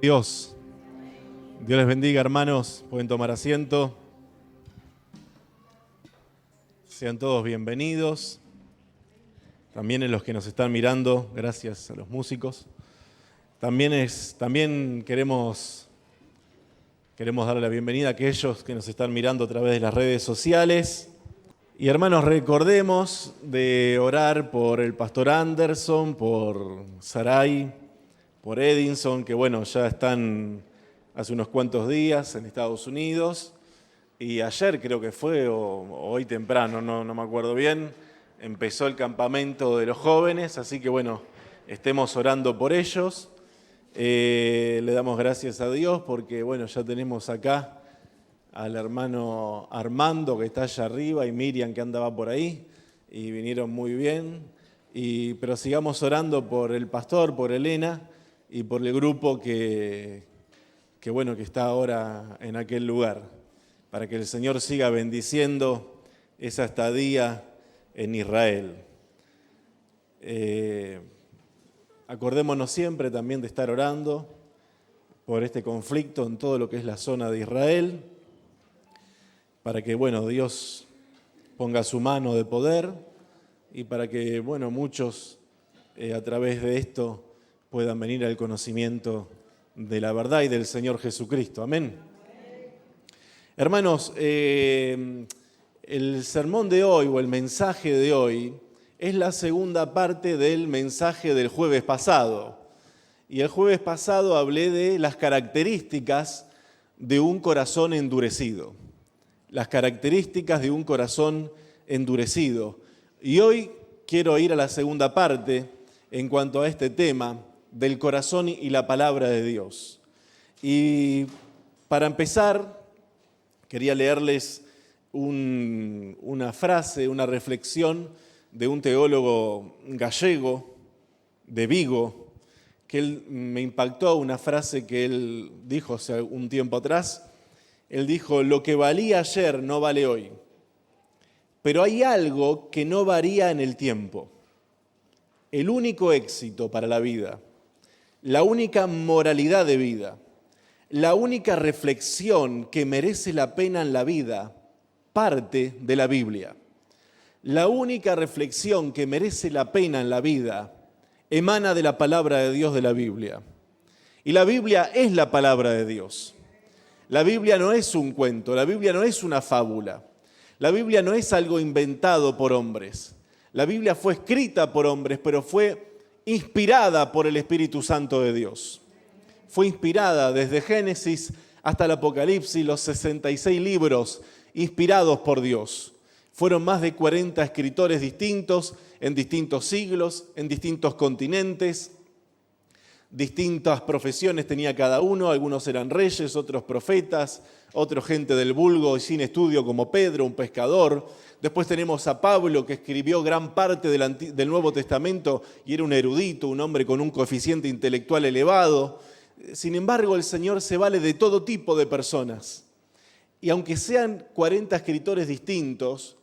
Dios les bendiga, hermanos. Pueden tomar asiento. Sean todos bienvenidos. También en los que nos están mirando, gracias a los músicos. También queremos darle la bienvenida a aquellos que nos están mirando a través de las redes sociales. Y hermanos, recordemos de orar por el pastor Anderson, por Saray, por Edinson, que bueno, ya están hace unos cuantos días en Estados Unidos. Y ayer creo que fue, o hoy temprano, no me acuerdo bien, empezó el campamento de los jóvenes, así que bueno, estemos orando por ellos. Le damos gracias a Dios porque bueno, ya tenemos acá al hermano Armando que está allá arriba y Miriam que andaba por ahí y vinieron muy bien. Pero sigamos orando por el pastor, por Elena y por el grupo que está ahora en aquel lugar, para que el Señor siga bendiciendo esa estadía en Israel. Acordémonos siempre también de estar orando por este conflicto en todo lo que es la zona de Israel, para que Dios ponga su mano de poder y para que muchos a través de esto puedan venir al conocimiento de la verdad y del Señor Jesucristo. Amén. Hermanos, el sermón de hoy o el mensaje de hoy es la segunda parte del mensaje del jueves pasado. Y el jueves pasado hablé de las características de un corazón endurecido. Las características de un corazón endurecido. Y hoy quiero ir a la segunda parte en cuanto a este tema del corazón y la palabra de Dios. Y para empezar, quería leerles una frase, una reflexión de un teólogo gallego de Vigo, que me impactó, una frase que él dijo hace un tiempo atrás. Él dijo: lo que valía ayer no vale hoy, pero hay algo que no varía en el tiempo. El único éxito para la vida, la única moralidad de vida, la única reflexión que merece la pena en la vida parte de la Biblia. La única reflexión que merece la pena en la vida emana de la palabra de Dios de la Biblia. Y la Biblia es la palabra de Dios. La Biblia no es un cuento, la Biblia no es una fábula. La Biblia no es algo inventado por hombres. La Biblia fue escrita por hombres, pero fue inspirada por el Espíritu Santo de Dios. Fue inspirada desde Génesis hasta el Apocalipsis, los 66 libros inspirados por Dios. Fueron más de 40 escritores distintos, en distintos siglos, en distintos continentes. Distintas profesiones tenía cada uno, algunos eran reyes, otros profetas, otros gente del vulgo y sin estudio como Pedro, un pescador. Después tenemos a Pablo, que escribió gran parte del Nuevo Testamento y era un erudito, un hombre con un coeficiente intelectual elevado. Sin embargo, el Señor se vale de todo tipo de personas. Y aunque sean 40 escritores distintos,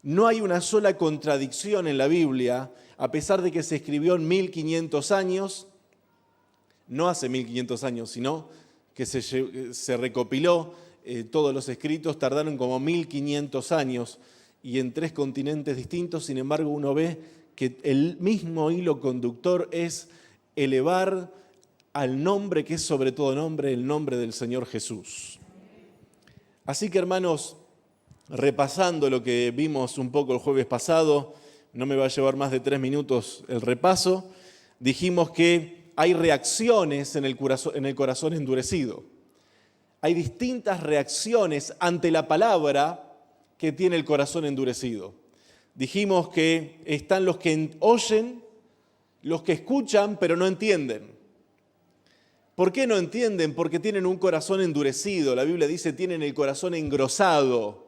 no hay una sola contradicción en la Biblia, a pesar de que se escribió en 1500 años, no hace 1500 años, sino que se recopiló todos los escritos, tardaron como 1500 años y en 3 continentes distintos. Sin embargo, uno ve que el mismo hilo conductor es elevar al nombre que es sobre todo nombre, el nombre del Señor Jesús. Así que, hermanos, repasando lo que vimos un poco el jueves pasado, no me va a llevar más de 3 minutos el repaso, dijimos que hay reacciones en el corazón endurecido. Hay distintas reacciones ante la palabra que tiene el corazón endurecido. Dijimos que están los que oyen, los que escuchan, pero no entienden. ¿Por qué no entienden? Porque tienen un corazón endurecido. La Biblia dice tienen el corazón engrosado.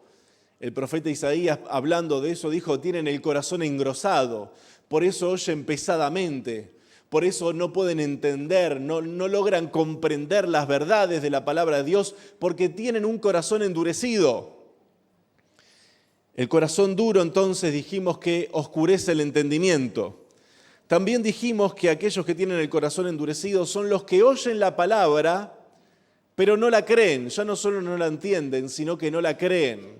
El profeta Isaías, hablando de eso, dijo tienen el corazón engrosado. Por eso oyen pesadamente. Por eso no pueden entender, no logran comprender las verdades de la palabra de Dios, porque tienen un corazón endurecido. El corazón duro, entonces, dijimos que oscurece el entendimiento. También dijimos que aquellos que tienen el corazón endurecido son los que oyen la palabra, pero no la creen. Ya no solo no la entienden, sino que no la creen.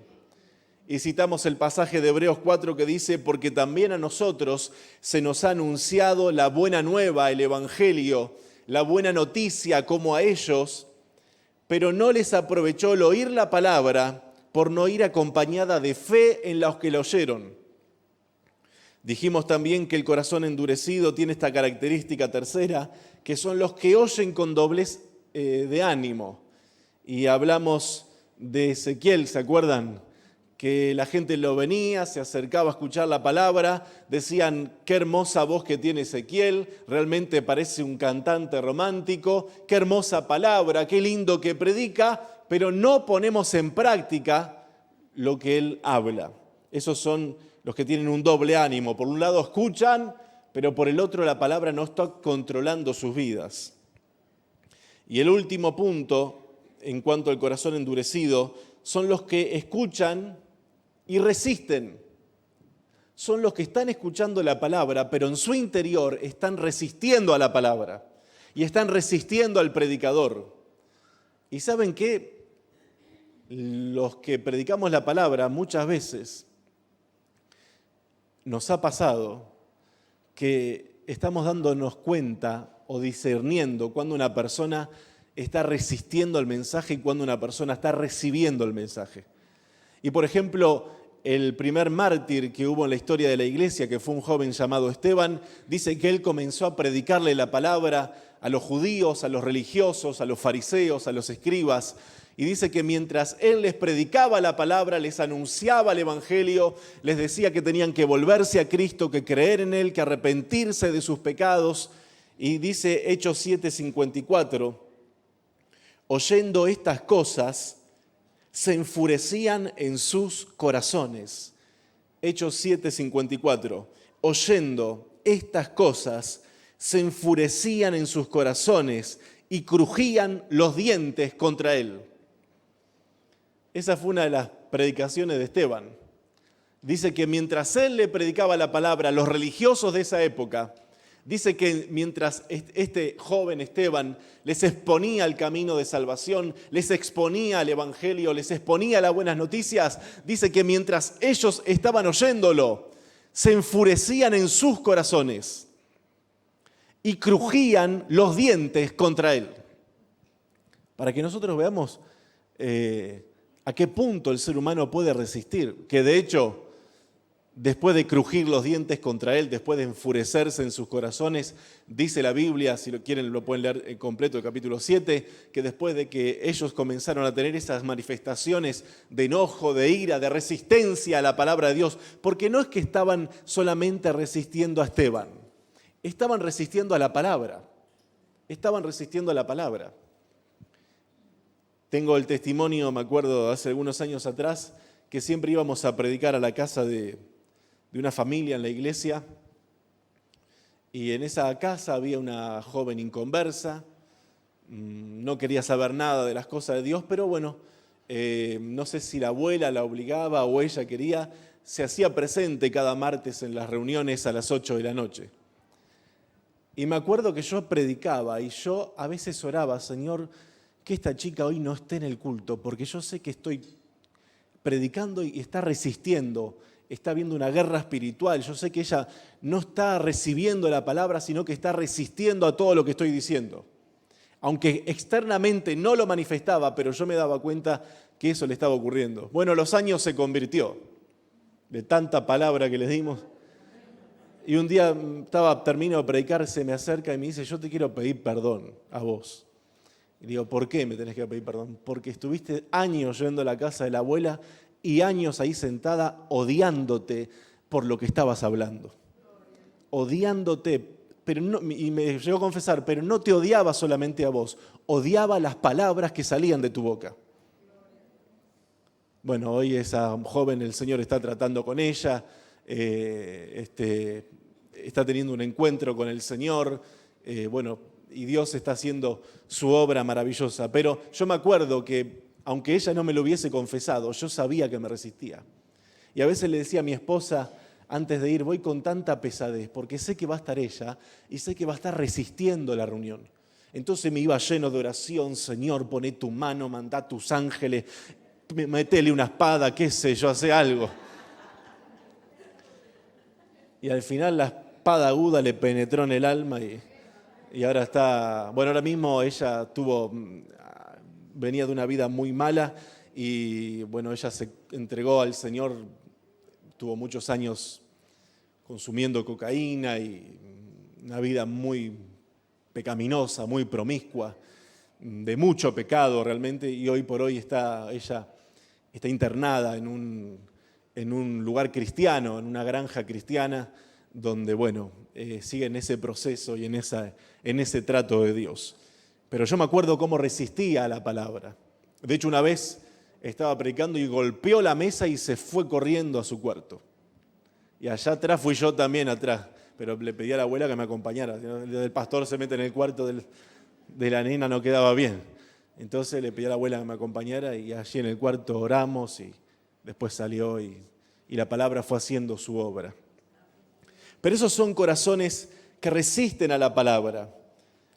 Y citamos el pasaje de Hebreos 4 que dice, porque también a nosotros se nos ha anunciado la buena nueva, el Evangelio, la buena noticia como a ellos, pero no les aprovechó el oír la palabra por no ir acompañada de fe en los que la oyeron. Dijimos también que el corazón endurecido tiene esta característica tercera, que son los que oyen con doblez de ánimo. Y hablamos de Ezequiel, ¿se acuerdan? Que la gente lo venía, se acercaba a escuchar la palabra, decían, qué hermosa voz que tiene Ezequiel, realmente parece un cantante romántico, qué hermosa palabra, qué lindo que predica, pero no ponemos en práctica lo que él habla. Esos son los que tienen un doble ánimo. Por un lado escuchan, pero por el otro la palabra no está controlando sus vidas. Y el último punto, en cuanto al corazón endurecido, son los que escuchan y resisten. Son los que están escuchando la palabra, pero en su interior están resistiendo a la palabra y están resistiendo al predicador. ¿Y saben qué? Los que predicamos la palabra muchas veces nos ha pasado que estamos dándonos cuenta o discerniendo cuando una persona está resistiendo al mensaje y cuando una persona está recibiendo el mensaje. Y por ejemplo, el primer mártir que hubo en la historia de la iglesia, que fue un joven llamado Esteban, dice que él comenzó a predicarle la palabra a los judíos, a los religiosos, a los fariseos, a los escribas, y dice que mientras él les predicaba la palabra, les anunciaba el evangelio, les decía que tenían que volverse a Cristo, que creer en él, que arrepentirse de sus pecados, y dice Hechos 7:54, oyendo estas cosas, se enfurecían en sus corazones. Hechos 7:54. Oyendo estas cosas, se enfurecían en sus corazones y crujían los dientes contra él. Esa fue una de las predicaciones de Esteban. Dice que mientras él le predicaba la palabra a los religiosos de esa época, dice que mientras este joven Esteban les exponía el camino de salvación, les exponía el evangelio, les exponía las buenas noticias, dice que mientras ellos estaban oyéndolo, se enfurecían en sus corazones y crujían los dientes contra él. Para que nosotros veamos a qué punto el ser humano puede resistir, que de hecho, después de crujir los dientes contra él, después de enfurecerse en sus corazones, dice la Biblia, si lo quieren lo pueden leer completo, el capítulo 7, que después de que ellos comenzaron a tener esas manifestaciones de enojo, de ira, de resistencia a la palabra de Dios, porque no es que estaban solamente resistiendo a Esteban, estaban resistiendo a la palabra, estaban resistiendo a la palabra. Tengo el testimonio, me acuerdo, hace algunos años atrás, que siempre íbamos a predicar a la casa de una familia en la iglesia, y en esa casa había una joven inconversa, no quería saber nada de las cosas de Dios, pero bueno, no sé si la abuela la obligaba o ella quería, se hacía presente cada martes en las reuniones a las 8 de la noche. Y me acuerdo que yo predicaba y yo a veces oraba, Señor, que esta chica hoy no esté en el culto, porque yo sé que estoy predicando y está resistiendo, está viendo una guerra espiritual. Yo sé que ella no está recibiendo la palabra, sino que está resistiendo a todo lo que estoy diciendo. Aunque externamente no lo manifestaba, pero yo me daba cuenta que eso le estaba ocurriendo. Bueno, los años se convirtió, de tanta palabra que les dimos. Y un día termino de predicar, se me acerca y me dice, yo te quiero pedir perdón a vos. Y digo, ¿por qué me tenés que pedir perdón? Porque estuviste años yendo a la casa de la abuela y años ahí sentada odiándote por lo que estabas hablando. Odiándote, pero no, y me llegó a confesar, pero no te odiaba solamente a vos, odiaba las palabras que salían de tu boca. Bueno, hoy esa joven, el Señor está tratando con ella, está teniendo un encuentro con el Señor, y Dios está haciendo su obra maravillosa. Pero yo me acuerdo que, aunque ella no me lo hubiese confesado, yo sabía que me resistía. Y a veces le decía a mi esposa, antes de ir, voy con tanta pesadez, porque sé que va a estar ella y sé que va a estar resistiendo la reunión. Entonces me iba lleno de oración, Señor, poné tu mano, mandá tus ángeles, metele una espada, qué sé yo, hace algo. Y al final la espada aguda le penetró en el alma y ahora está, bueno, ahora mismo ella venía de una vida muy mala y bueno, ella se entregó al Señor, tuvo muchos años consumiendo cocaína y una vida muy pecaminosa, muy promiscua, de mucho pecado realmente, y hoy por hoy ella está internada en un lugar cristiano, en una granja cristiana, donde, bueno, sigue en ese proceso y en ese trato de Dios. Pero yo me acuerdo cómo resistía a la palabra. De hecho, una vez estaba predicando y golpeó la mesa y se fue corriendo a su cuarto. Y allá atrás fui yo también atrás, pero le pedí a la abuela que me acompañara. El pastor se mete en el cuarto de la nena, no quedaba bien. Entonces le pedí a la abuela que me acompañara y allí en el cuarto oramos y después salió y la palabra fue haciendo su obra. Pero esos son corazones que resisten a la palabra.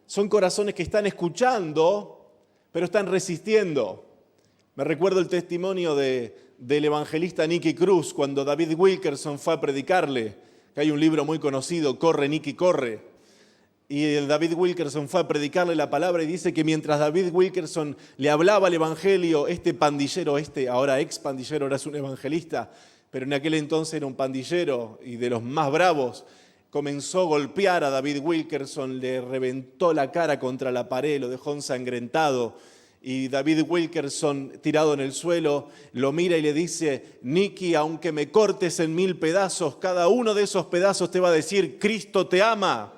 Son corazones que están escuchando, pero están resistiendo. Me recuerdo el testimonio del evangelista Nicky Cruz cuando David Wilkerson fue a predicarle, que hay un libro muy conocido, Corre, Nicky, corre. Y el David Wilkerson fue a predicarle la palabra y dice que mientras David Wilkerson le hablaba al evangelio, este pandillero, ahora ex pandillero, ahora es un evangelista, pero en aquel entonces era un pandillero y de los más bravos, comenzó a golpear a David Wilkerson, le reventó la cara contra la pared, lo dejó ensangrentado. Y David Wilkerson, tirado en el suelo, lo mira y le dice: Nicky, aunque me cortes en 1000 pedazos, cada uno de esos pedazos te va a decir, Cristo te ama.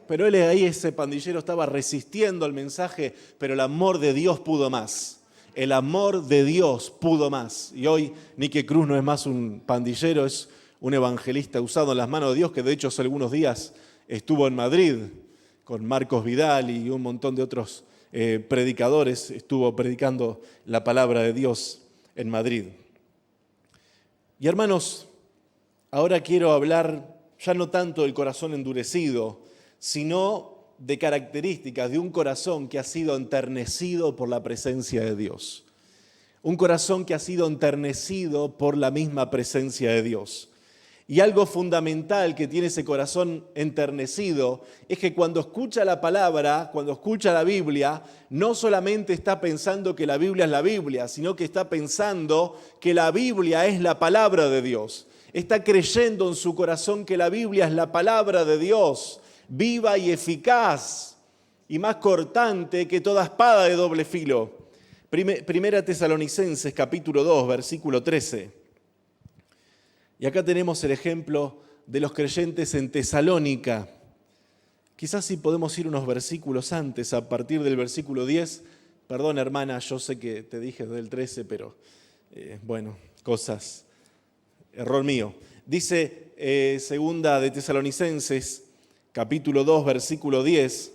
Pero él ahí, ese pandillero, estaba resistiendo al mensaje, pero el amor de Dios pudo más. El amor de Dios pudo más. Y hoy Nicky Cruz no es más un pandillero, es un evangelista usado en las manos de Dios, que de hecho hace algunos días estuvo en Madrid con Marcos Vidal y un montón de otros predicadores, estuvo predicando la palabra de Dios en Madrid. Y hermanos, ahora quiero hablar ya no tanto del corazón endurecido, sino de características de un corazón que ha sido enternecido por la presencia de Dios. Un corazón que ha sido enternecido por la misma presencia de Dios. Y algo fundamental que tiene ese corazón enternecido es que cuando escucha la palabra, cuando escucha la Biblia, no solamente está pensando que la Biblia es la Biblia, sino que está pensando que la Biblia es la palabra de Dios. Está creyendo en su corazón que la Biblia es la palabra de Dios, viva y eficaz, y más cortante que toda espada de doble filo. Primera Tesalonicenses, capítulo 2, versículo 13. Y acá tenemos el ejemplo de los creyentes en Tesalónica. Quizás si podemos ir unos versículos antes, a partir del versículo 10. Perdón, hermana, yo sé que te dije del 13, pero error mío. Dice segunda de Tesalonicenses, capítulo 2, versículo 10.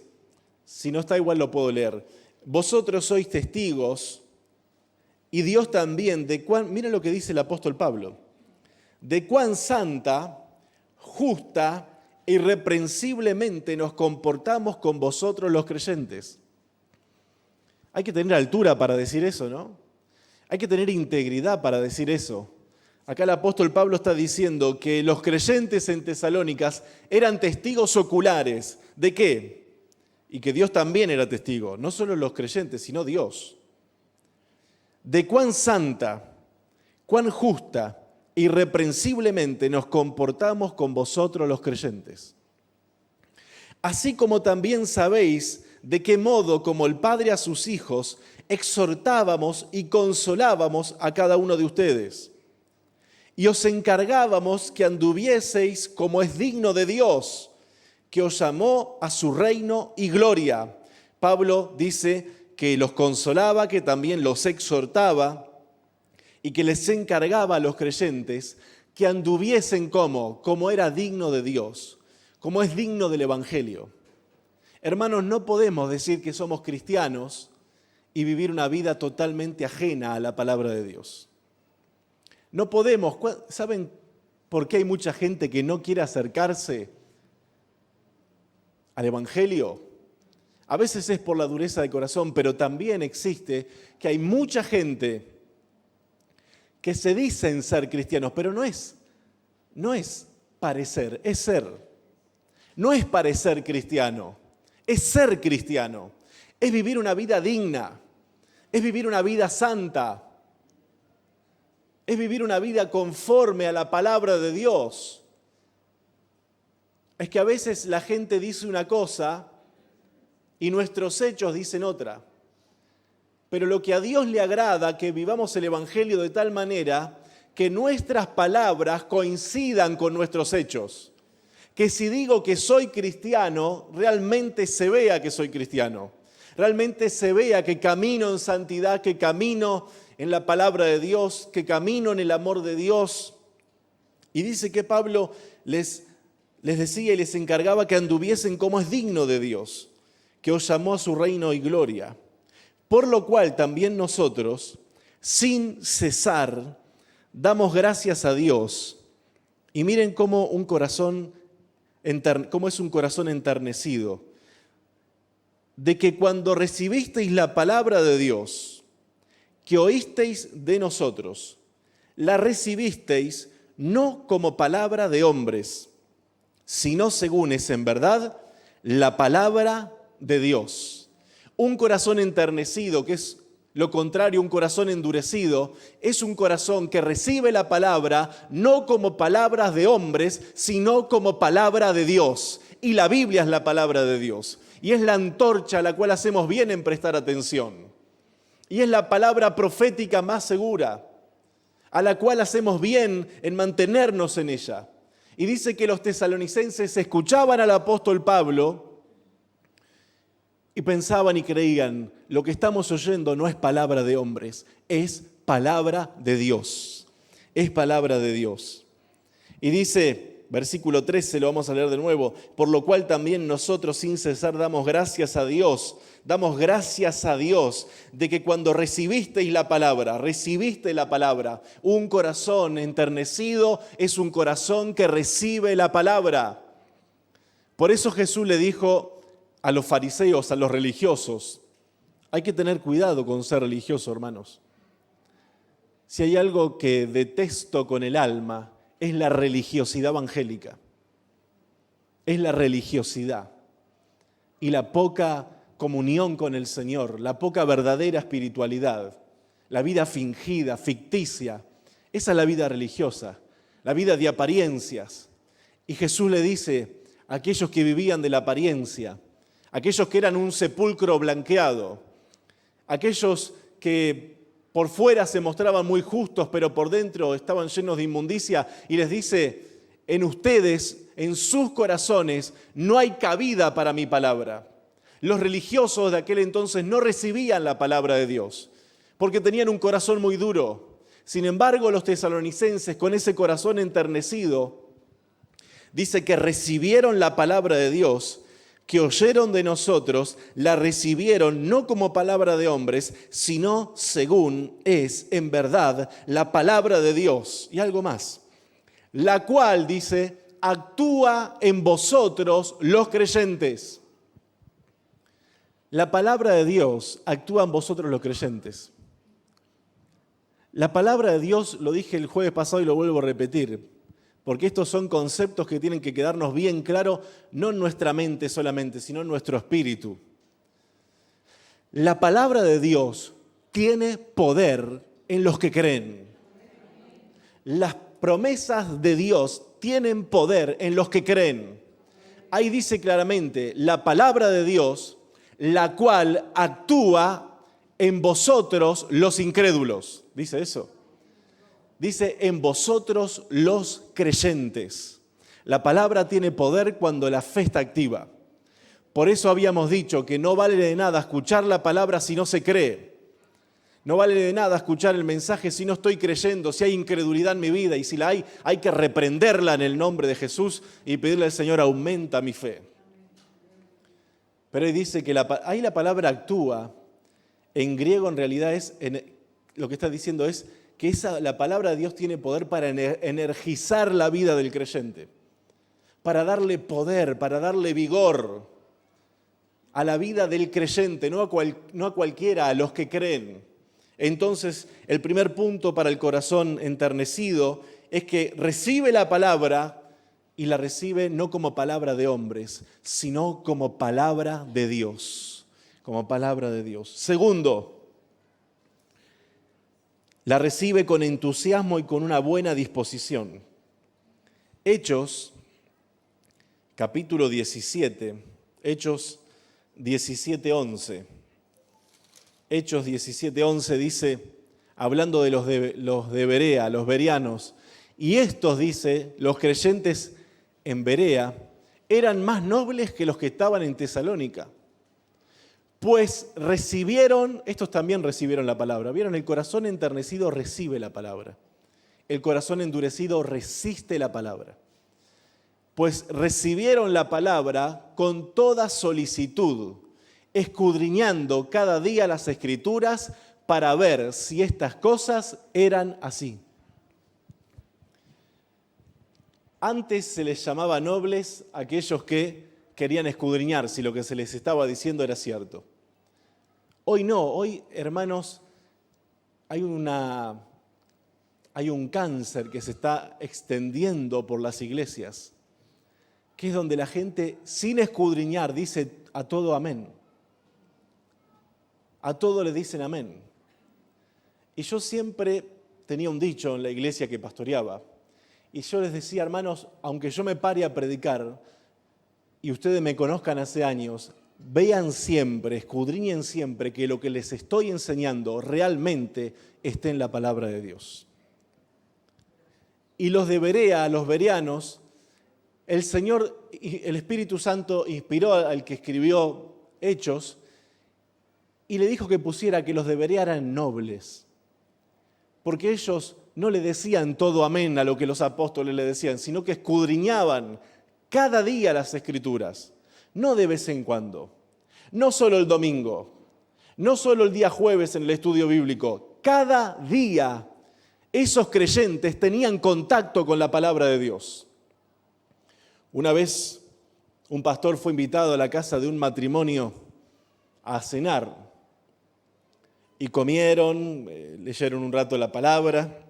Si no está igual lo puedo leer. Vosotros sois testigos y Dios también miren lo que dice el apóstol Pablo. De cuán santa, justa e irreprensiblemente nos comportamos con vosotros los creyentes. Hay que tener altura para decir eso, ¿no? Hay que tener integridad para decir eso. Acá el apóstol Pablo está diciendo que los creyentes en Tesalónicas eran testigos oculares. ¿De qué? Y que Dios también era testigo, no solo los creyentes, sino Dios. De cuán santa, cuán justa, irreprensiblemente nos comportamos con vosotros los creyentes. Así como también sabéis de qué modo, como el Padre a sus hijos, exhortábamos y consolábamos a cada uno de ustedes. Y os encargábamos que anduvieseis como es digno de Dios, que os llamó a su reino y gloria. Pablo dice que los consolaba, que también los exhortaba, y que les encargaba a los creyentes que anduviesen como era digno de Dios, como es digno del Evangelio. Hermanos, no podemos decir que somos cristianos y vivir una vida totalmente ajena a la palabra de Dios. No podemos. ¿Saben por qué hay mucha gente que no quiere acercarse al Evangelio? A veces es por la dureza de corazón, pero también existe que hay mucha gente que se dicen ser cristianos, pero no es parecer, es ser. No es parecer cristiano, es ser cristiano. Es vivir una vida digna, es vivir una vida santa, es vivir una vida conforme a la palabra de Dios. Es que a veces la gente dice una cosa y nuestros hechos dicen otra. Pero lo que a Dios le agrada, que vivamos el Evangelio de tal manera que nuestras palabras coincidan con nuestros hechos. Que si digo que soy cristiano, realmente se vea que soy cristiano. Realmente se vea que camino en santidad, que camino en la palabra de Dios, que camino en el amor de Dios. Y dice que Pablo les decía y les encargaba que anduviesen como es digno de Dios, que os llamó a su reino y gloria. Por lo cual también nosotros, sin cesar, damos gracias a Dios. Y miren cómo es un corazón enternecido. De que cuando recibisteis la palabra de Dios, que oísteis de nosotros, la recibisteis no como palabra de hombres, sino según es en verdad la palabra de Dios. Un corazón enternecido, que es lo contrario, un corazón endurecido, es un corazón que recibe la palabra no como palabras de hombres, sino como palabra de Dios. Y la Biblia es la palabra de Dios. Y es la antorcha a la cual hacemos bien en prestar atención. Y es la palabra profética más segura, a la cual hacemos bien en mantenernos en ella. Y dice que los tesalonicenses escuchaban al apóstol Pablo y pensaban y creían, lo que estamos oyendo no es palabra de hombres, es palabra de Dios. Es palabra de Dios. Y dice, versículo 13, lo vamos a leer de nuevo, por lo cual también nosotros sin cesar damos gracias a Dios de que cuando recibiste la palabra, un corazón enternecido es un corazón que recibe la palabra. Por eso Jesús le dijo a los fariseos, a los religiosos, hay que tener cuidado con ser religioso, hermanos. Si hay algo que detesto con el alma, es la religiosidad evangélica. Es la religiosidad y la poca comunión con el Señor, la poca verdadera espiritualidad, la vida fingida, ficticia. Esa es la vida religiosa, la vida de apariencias. Y Jesús le dice a aquellos que vivían de la apariencia, aquellos que eran un sepulcro blanqueado, aquellos que por fuera se mostraban muy justos, pero por dentro estaban llenos de inmundicia, y les dice, en ustedes, en sus corazones, no hay cabida para mi palabra. Los religiosos de aquel entonces no recibían la palabra de Dios, porque tenían un corazón muy duro. Sin embargo, los tesalonicenses, con ese corazón enternecido, dice que recibieron la palabra de Dios, que oyeron de nosotros, la recibieron no como palabra de hombres, sino según es en verdad la palabra de Dios. Y algo más, la cual, dice, actúa en vosotros los creyentes. La palabra de Dios actúa en vosotros los creyentes. La palabra de Dios, lo dije el jueves pasado y lo vuelvo a repetir, porque estos son conceptos que tienen que quedarnos bien claros, no en nuestra mente solamente, sino en nuestro espíritu. La palabra de Dios tiene poder en los que creen. Las promesas de Dios tienen poder en los que creen. Ahí dice claramente, la palabra de Dios, la cual actúa en vosotros los incrédulos. ¿Dice eso? Dice, en vosotros los creyentes. La palabra tiene poder cuando la fe está activa. Por eso habíamos dicho que no vale de nada escuchar la palabra si no se cree. No vale de nada escuchar el mensaje si no estoy creyendo, si hay incredulidad en mi vida. Y si la hay que reprenderla en el nombre de Jesús y pedirle al Señor, aumenta mi fe. Pero ahí dice que ahí la palabra actúa. En griego en realidad lo que está diciendo es que la palabra de Dios tiene poder para energizar la vida del creyente, para darle poder, para darle vigor a la vida del creyente, no a cualquiera, a los que creen. Entonces, el primer punto para el corazón enternecido es que recibe la palabra y la recibe no como palabra de hombres, sino como palabra de Dios, como palabra de Dios. Segundo, la recibe con entusiasmo y con una buena disposición. Hechos, capítulo 17, Hechos 17:11. Hechos 17:11 dice, hablando de los de Berea, los bereanos, y estos, dice, los creyentes en Berea, eran más nobles que los que estaban en Tesalónica. Pues recibieron, estos también recibieron la palabra. ¿Vieron? El corazón enternecido recibe la palabra. El corazón endurecido resiste la palabra. Pues recibieron la palabra con toda solicitud, escudriñando cada día las Escrituras para ver si estas cosas eran así. Antes se les llamaba nobles a aquellos que querían escudriñar si lo que se les estaba diciendo era cierto. Hoy no, hoy, hermanos, hay un cáncer que se está extendiendo por las iglesias, que es donde la gente, sin escudriñar, dice a todo amén. A todo le dicen amén. Y yo siempre tenía un dicho en la iglesia que pastoreaba, y yo les decía, hermanos, aunque yo me pare a predicar, y ustedes me conozcan hace años, vean siempre, escudriñen siempre que lo que les estoy enseñando realmente esté en la palabra de Dios. Y los de Berea, los bereanos, el Señor, el Espíritu Santo inspiró al que escribió Hechos y le dijo que pusiera que los de Berea eran nobles, porque ellos no le decían todo amén a lo que los apóstoles le decían, sino que escudriñaban cada día las Escrituras, no de vez en cuando, no solo el domingo, no solo el día jueves en el estudio bíblico, cada día esos creyentes tenían contacto con la palabra de Dios. Una vez un pastor fue invitado a la casa de un matrimonio a cenar y comieron, leyeron un rato la palabra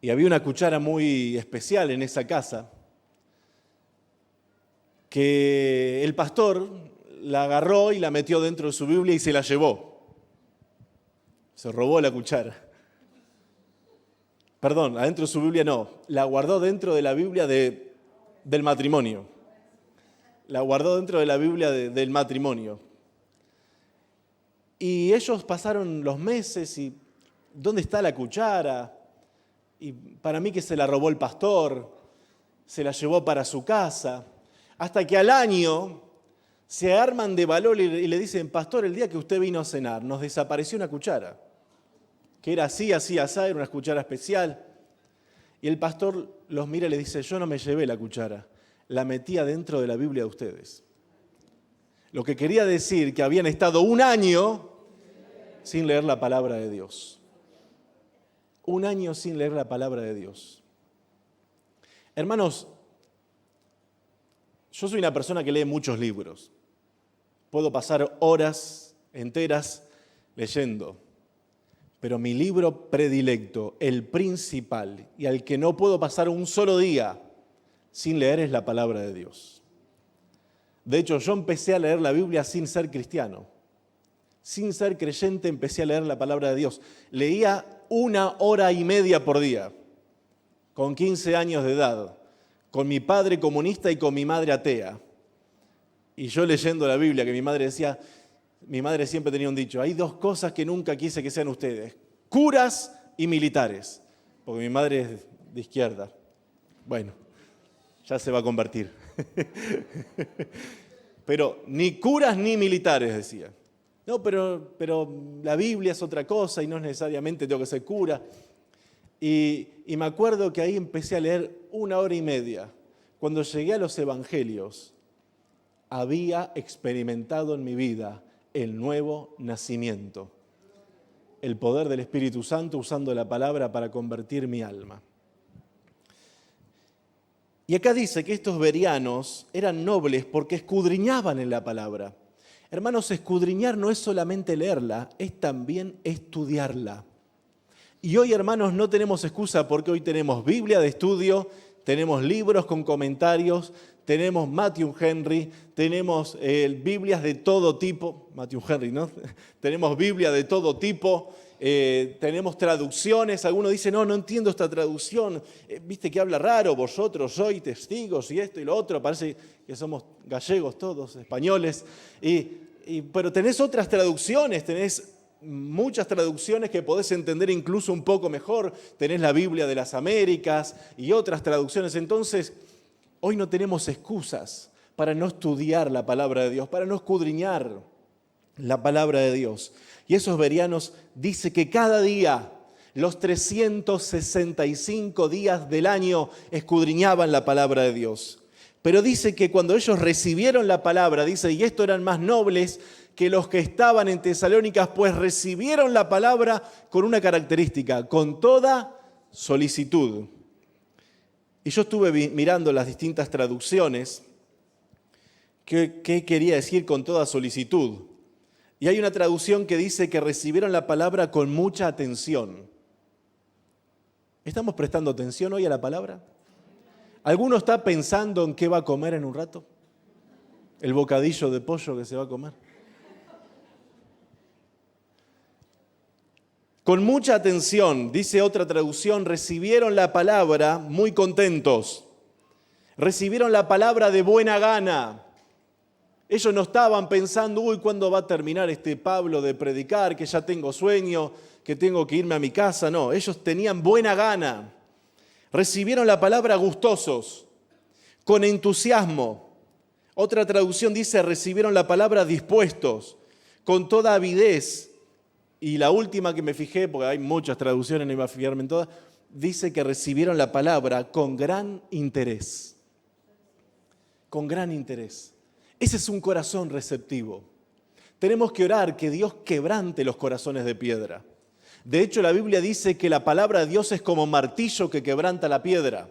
y había una cuchara muy especial en esa casa que el pastor la agarró y la metió dentro de su Biblia y se la llevó. Se robó la cuchara. Perdón, adentro de su Biblia no, la guardó dentro de la Biblia del matrimonio. La guardó dentro de la Biblia del matrimonio. Y ellos pasaron los meses y ¿dónde está la cuchara? Y para mí que se la robó el pastor, se la llevó para su casa, hasta que al año se arman de valor y le dicen, pastor, el día que usted vino a cenar, nos desapareció una cuchara, que era así, era una cuchara especial. Y el pastor los mira y le dice, yo no me llevé la cuchara, la metí adentro de la Biblia de ustedes. Lo que quería decir que habían estado un año sin leer la palabra de Dios. Un año sin leer la palabra de Dios. Hermanos, yo soy una persona que lee muchos libros. Puedo pasar horas enteras leyendo. Pero mi libro predilecto, el principal, y al que no puedo pasar un solo día sin leer es la palabra de Dios. De hecho, yo empecé a leer la Biblia sin ser cristiano. Sin ser creyente empecé a leer la palabra de Dios. Leía 1 hora y media por día, con 15 años de edad, con mi padre comunista y con mi madre atea. Y yo leyendo la Biblia, que mi madre decía, mi madre siempre tenía un dicho, hay 2 cosas que nunca quise que sean ustedes, curas y militares, porque mi madre es de izquierda. Bueno, ya se va a convertir. Pero ni curas ni militares, decía. No, pero la Biblia es otra cosa y no necesariamente tengo que ser cura. Y me acuerdo que ahí empecé a leer 1 hora y media. Cuando llegué a los evangelios, había experimentado en mi vida el nuevo nacimiento. el poder del Espíritu Santo usando la palabra para convertir mi alma. Y acá dice que estos bereanos eran nobles porque escudriñaban en la palabra. Hermanos, escudriñar no es solamente leerla, es también estudiarla. Y hoy, hermanos, no tenemos excusa porque hoy tenemos Biblia de estudio, tenemos libros con comentarios, tenemos Matthew Henry, tenemos Biblias de todo tipo, Matthew Henry, ¿no? Tenemos Biblia de todo tipo, tenemos traducciones. Algunos dicen, no entiendo esta traducción, viste que habla raro, vosotros sois testigos y esto y lo otro, parece que somos gallegos todos, españoles, pero tenés otras traducciones, tenés muchas traducciones que podés entender incluso un poco mejor, tenés la Biblia de las Américas y otras traducciones. Entonces, hoy no tenemos excusas para no estudiar la palabra de Dios, para no escudriñar la palabra de Dios. Y esos bereanos dice que cada día, los 365 días del año, escudriñaban la palabra de Dios. Pero dice que cuando ellos recibieron la palabra, dice, y estos eran más nobles que los que estaban en Tesalónicas, pues recibieron la palabra con una característica, con toda solicitud. Y yo estuve mirando las distintas traducciones, qué quería decir con toda solicitud. Y hay una traducción que dice que recibieron la palabra con mucha atención. ¿Estamos prestando atención hoy a la palabra? ¿Alguno está pensando en qué va a comer en un rato? ¿El bocadillo de pollo que se va a comer? Con mucha atención, dice otra traducción, recibieron la palabra muy contentos. Recibieron la palabra de buena gana. Ellos no estaban pensando, ¿cuándo va a terminar este Pablo de predicar? Que ya tengo sueño, que tengo que irme a mi casa. No, ellos tenían buena gana. Recibieron la palabra gustosos, con entusiasmo. Otra traducción dice, recibieron la palabra dispuestos, con toda avidez. Y la última que me fijé, porque hay muchas traducciones, no iba a fijarme en todas, dice que recibieron la palabra con gran interés. Con gran interés. Ese es un corazón receptivo. Tenemos que orar que Dios quebrante los corazones de piedra. De hecho, la Biblia dice que la palabra de Dios es como martillo que quebranta la piedra.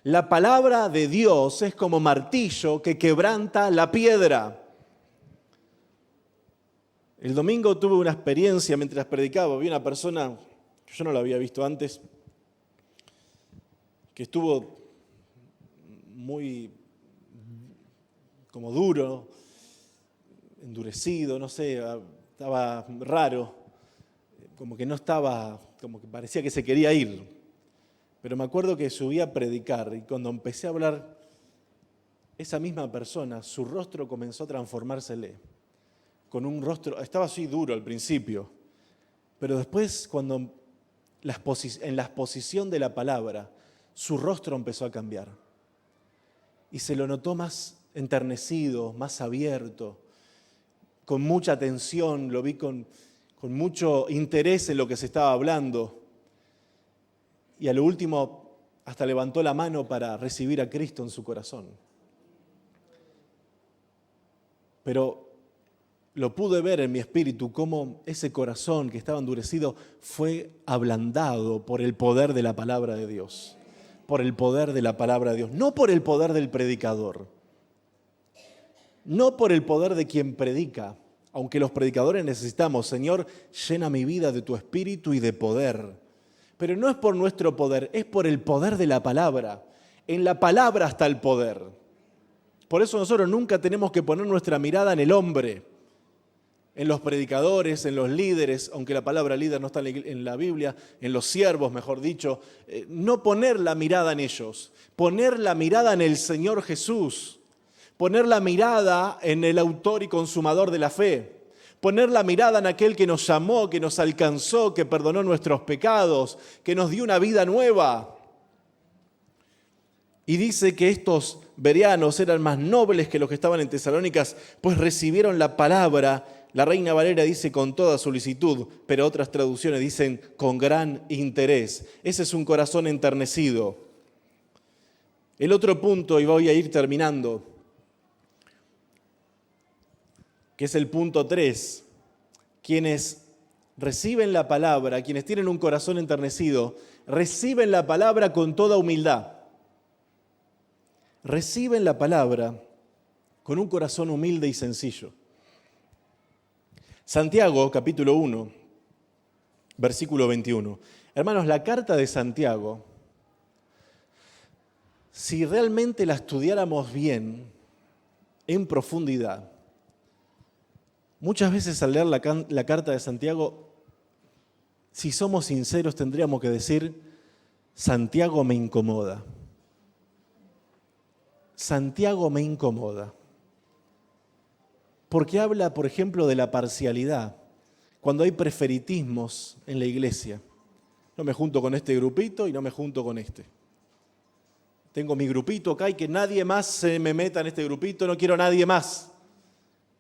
La palabra de Dios es como martillo que quebranta la piedra. El domingo tuve una experiencia mientras predicaba. Vi una persona que yo no la había visto antes, que estuvo muy como duro, endurecido, no sé, estaba raro, como que no estaba, como que parecía que se quería ir. Pero me acuerdo que subí a predicar y cuando empecé a hablar, esa misma persona, su rostro comenzó a transformársele. Con un rostro, estaba así duro al principio, pero después cuando en la exposición de la palabra, su rostro empezó a cambiar. Y se lo notó más enternecido, más abierto, con mucha atención, lo vi con mucho interés en lo que se estaba hablando. Y a lo último hasta levantó la mano para recibir a Cristo en su corazón. Pero lo pude ver en mi espíritu cómo ese corazón que estaba endurecido fue ablandado por el poder de la palabra de Dios. Por el poder de la palabra de Dios, no por el poder del predicador. No por el poder de quien predica, aunque los predicadores necesitamos, Señor, llena mi vida de tu espíritu y de poder. Pero no es por nuestro poder, es por el poder de la palabra. En la palabra está el poder. Por eso nosotros nunca tenemos que poner nuestra mirada en el hombre, en los predicadores, en los líderes, aunque la palabra líder no está en la Biblia, en los siervos, mejor dicho. No poner la mirada en ellos, poner la mirada en el Señor Jesús. Poner la mirada en el autor y consumador de la fe. Poner la mirada en aquel que nos llamó, que nos alcanzó, que perdonó nuestros pecados, que nos dio una vida nueva. Y dice que estos bereanos eran más nobles que los que estaban en Tesalónicas, pues recibieron la palabra. La Reina Valera dice con toda solicitud, pero otras traducciones dicen con gran interés. Ese es un corazón enternecido. El otro punto, y voy a ir terminando, que es el punto 3, quienes reciben la palabra, quienes tienen un corazón enternecido, reciben la palabra con toda humildad. Reciben la palabra con un corazón humilde y sencillo. Santiago, capítulo 1, versículo 21. Hermanos, la carta de Santiago, si realmente la estudiáramos bien, en profundidad, muchas veces al leer la carta de Santiago, si somos sinceros, tendríamos que decir, Santiago me incomoda. Santiago me incomoda. Porque habla, por ejemplo, de la parcialidad, cuando hay preferitismos en la iglesia. No me junto con este grupito y no me junto con este. Tengo mi grupito acá y que nadie más se me meta en este grupito, no quiero a nadie más.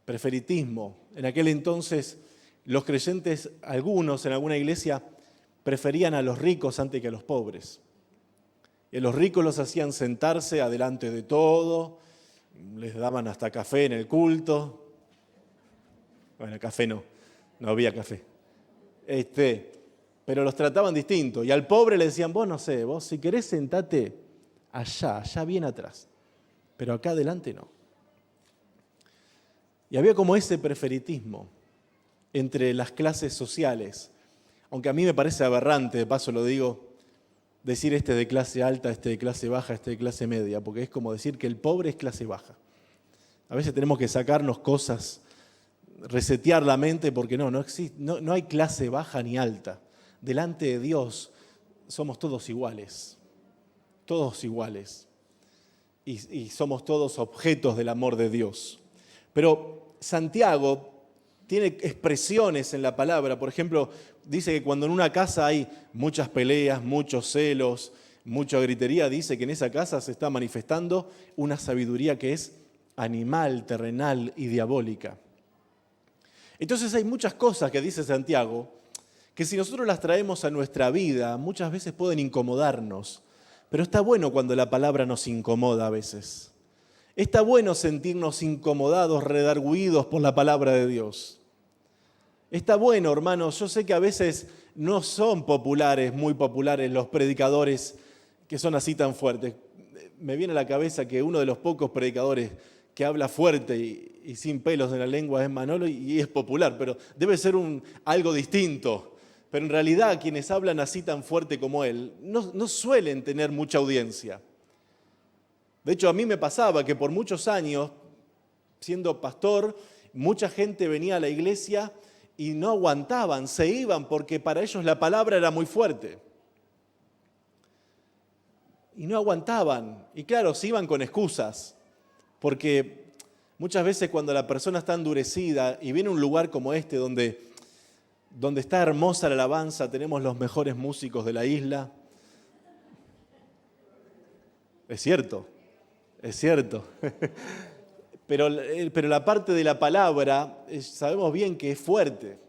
Preferitismo. En aquel entonces los creyentes, algunos en alguna iglesia, preferían a los ricos antes que a los pobres. Y a los ricos los hacían sentarse adelante de todo, les daban hasta café en el culto. Bueno, café no había café. Pero los trataban distinto. Y al pobre le decían, vos no sé, vos si querés sentate allá bien atrás. Pero acá adelante no. Y había como ese preferitismo entre las clases sociales. Aunque a mí me parece aberrante, de paso lo digo, decir este de clase alta, este de clase baja, este de clase media, porque es como decir que el pobre es clase baja. A veces tenemos que sacarnos cosas, resetear la mente, porque no hay clase baja ni alta. Delante de Dios somos todos iguales, y somos todos objetos del amor de Dios. Pero Santiago tiene expresiones en la palabra. Por ejemplo, dice que cuando en una casa hay muchas peleas, muchos celos, mucha gritería, dice que en esa casa se está manifestando una sabiduría que es animal, terrenal y diabólica. Entonces hay muchas cosas que dice Santiago que si nosotros las traemos a nuestra vida, muchas veces pueden incomodarnos. Pero está bueno cuando la palabra nos incomoda a veces. Está bueno sentirnos incomodados, redargüidos por la palabra de Dios. Está bueno, hermanos, yo sé que a veces no son muy populares los predicadores que son así tan fuertes. Me viene a la cabeza que uno de los pocos predicadores que habla fuerte y sin pelos en la lengua es Manolo y es popular, pero debe ser algo distinto. Pero en realidad quienes hablan así tan fuerte como él no suelen tener mucha audiencia. De hecho, a mí me pasaba que por muchos años, siendo pastor, mucha gente venía a la iglesia y no aguantaban, se iban porque para ellos la palabra era muy fuerte. Y no aguantaban. Y claro, se iban con excusas, porque muchas veces cuando la persona está endurecida y viene a un lugar como este donde está hermosa la alabanza, tenemos los mejores músicos de la isla. Es cierto. Pero la parte de la palabra, sabemos bien que es fuerte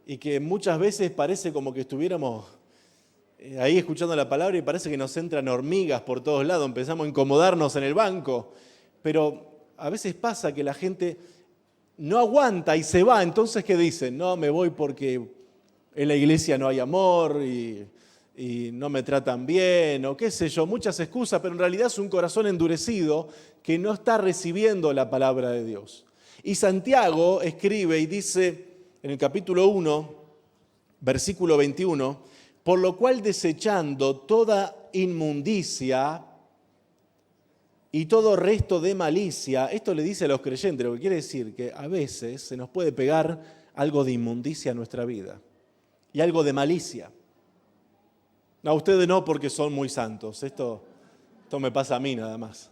y que muchas veces parece como que estuviéramos ahí escuchando la palabra y parece que nos entran hormigas por todos lados, empezamos a incomodarnos en el banco, pero a veces pasa que la gente no aguanta y se va, entonces ¿qué dicen? No, me voy porque en la iglesia no hay amor y no me tratan bien, o qué sé yo, muchas excusas, pero en realidad es un corazón endurecido que no está recibiendo la palabra de Dios. Y Santiago escribe y dice en el capítulo 1, versículo 21, por lo cual desechando toda inmundicia y todo resto de malicia, esto le dice a los creyentes, lo que quiere decir que a veces se nos puede pegar algo de inmundicia a nuestra vida y algo de malicia. No, ustedes no porque son muy santos. Esto me pasa a mí nada más,